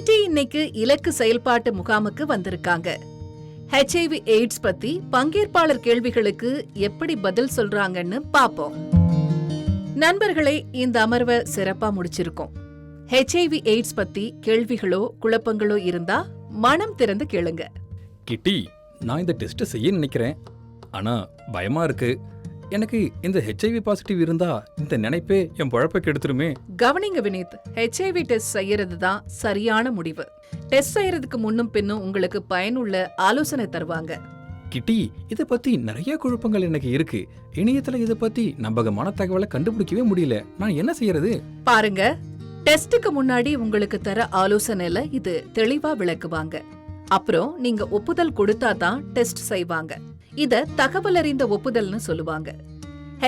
கிட்டி இன்னைக்கு இலக்கு செயல்பாட்டு முகாமுக்கு வந்திருக்காங்க. HIV AIDS பத்தி பங்கேற்பாளர் கேள்விகளுக்கு எப்படி பதில் சொல்றாங்கன்னு பாப்போம். நண்பர்களை, இந்த அமர்வை சிறப்பா முடிச்சிருக்கோம். HIV AIDS பத்தி கேள்விகளோ குழப்பங்களோ இருந்தா மனம் திறந்து கேளுங்க. கிட்டி, நான் இந்த டெஸ்ட் செய்ய நினைக்கிறேன். ஆனா பயமா இருக்கு. எனக்கு இந்த HIV பாசிட்டிவ் இருந்தா இந்த நினைப்பே என் பொழப்பை கெடுத்துருமே. கவனிங்க வினீத், HIV டெஸ்ட் செய்யறது தான் சரியான முடிவு. டெஸ்ட் செய்யறதுக்கு முன்னும் பின்னும் உங்களுக்கு பயனுள்ள ஆலோசனை தருவாங்க. கிட்டி, இத பத்தி நிறைய குழப்பங்கள் எனக்கு இருக்கு. இணையத்துல இத பத்தி நம்பகமான தகவலை கண்டுபிடிக்கவே முடியல. நான் என்ன செய்யறது? பாருங்க, டெஸ்டுக்கு முன்னாடி உங்களுக்கு தர ஆலோசனைல இது தெளிவா விளக்குவாங்க. அப்புறம் நீங்க ஒப்புதல் கொடுத்தா தான் டெஸ்ட் செய்வாங்க. இத தகவல் அறிந்த ஒப்புதல்னு சொல்லுவாங்க.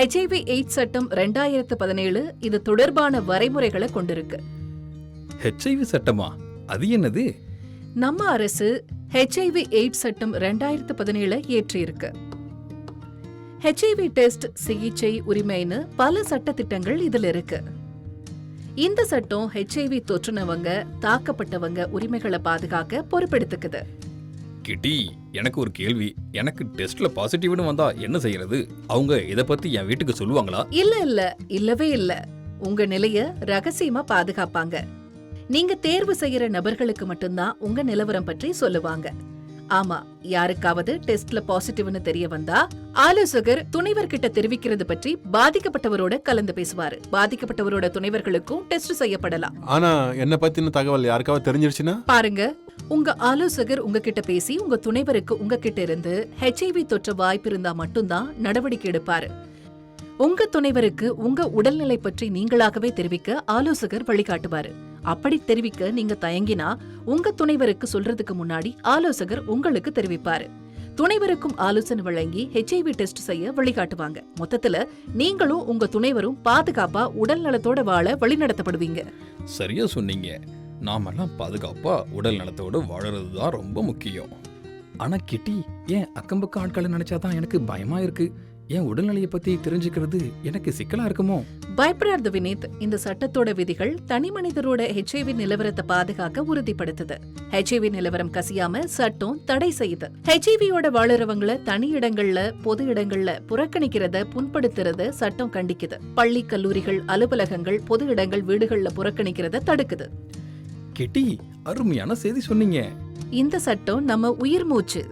HIV AIDS சட்டம் 2017 இது தொடர்பான வரைமுறைகளை கொண்டிருக்கு. HIV சட்டமா? அது என்னது? நம்ம அரசு HIV AIDS சட்டம் 2017 ஏற்றியிருக்கு. HIV டெஸ்ட், சிகிச்சை, உரிமைன்னு பல சட்ட திட்டங்கள் இதுல இருக்கு. இந்த சட்டம் HIV தொற்றுனவங்க, தாக்கப்பட்டவங்க உரிமைகளை பாதுகாக்க பொறுப்பெடுத்துக்குது. கிட்டி, எனக்கு ஒரு கேள்வி. எனக்கு டெஸ்ட்ல பாசிட்டிவ்னு வந்தா என்ன செய்யறது? அவங்க இத பத்தி என் வீட்டுக்கு சொல்லுவாங்களா? இல்லவே இல்ல. உங்க நிலைய ரகசியமா பாதுகாப்பாங்க. நீங்க தேர்வு செய்யற நபர்களுக்கு மட்டும்தான் உங்க நிலவரம் பற்றி சொல்லுவாங்க. ஆமா, யாருக்காவது டெஸ்ட்ல பாசிட்டிவ்னு தெரிய வந்தா ஆலோசகர் துணைவர்கிட்ட தெரிவிக்கிறது பற்றி பாதிக்கப்பட்டவரோட கலந்து பேசுவாரு. பாதிக்கப்பட்டவரோட துணைவர்களுக்கும் டெஸ்ட் செய்யப்படலாம். ஆனா என்ன பத்தின தகவல் யாருக்காவது தெரிஞ்சிருச்சுன்னா? பாருங்க, உங்க ஆலோசகர் உங்ககிட்ட பேசி உங்க துணைவருக்கு உங்ககிட்ட இருந்து HIV தொற்ற வாய்ப்பு இருந்தா மட்டும்தான் நடவடிக்கை எடுப்பாரு. உங்க துணைவருக்கு உங்க உடல்நிலை பற்றி நீங்களாகவே தெரிவிக்க ஆலோசகர் வழிகாட்டுவாரு. அப்படி தெரிவிக்க நீங்க தயங்கினா உங்க துணைவருக்கு சொல்றதுக்கு முன்னாடி ஆலோசகர் உங்களுக்கு தெரிவிப்பாரு. துணைவருக்கும் ஆலோசனை வழங்கி HIV டெஸ்ட் செய்ய வழிகாட்டுவாங்க. மொத்தத்துல நீங்களும் உங்க துணைவரும் பாதுகாப்பா உடல் நலத்தோட வாழ வழிநடத்தப்படுவீங்க. சரியா சொன்னீங்க. நாமெல்லாம் பாதுகாப்பா உடல் நலத்தோட வாழறதுதான் ரொம்ப முக்கியம். ஆனா கிட்டி, ஏன் அக்கம்பக்கம் ஆட்களை நினைச்சாதான் எனக்கு பயமா இருக்கு. என் உடல்நிலையை பத்தி தெரிஞ்சுக்கிறது எனக்கு சிக்கலா இருக்குமோ? பயப்படாத வினீத், இந்த சட்டத்தோட விதிகள் தனி மனிதரோட HIV நிலவரத்தை பாதுகாக்க உறுதிப்படுத்துது. HIV நிலவரம் கசியாம சட்டம் தடை செய்யுது. HIVயோட வாழறவங்கள தனி இடங்கள்ல, பொது இடங்கள்ல புறக்கணிக்கிறத, புண்படுத்துறத சட்டம் கண்டிக்குது. பள்ளி, கல்லூரிகள், அலுவலகங்கள், பொது இடங்கள், வீடுகள்ல புறக்கணிக்கிறத தடுக்குது. கிட்டி, அருமையான செய்தி சொன்னீங்க. இந்த சட்டம் நம்ம உயிர் மூச்சு.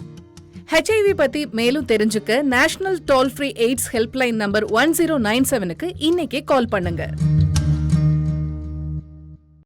HIV பத்தி மேலும் தெரிஞ்சுக்க national toll free AIDS helpline number 1097க்கு இன்னைக்கே கால் பண்ணுங்க.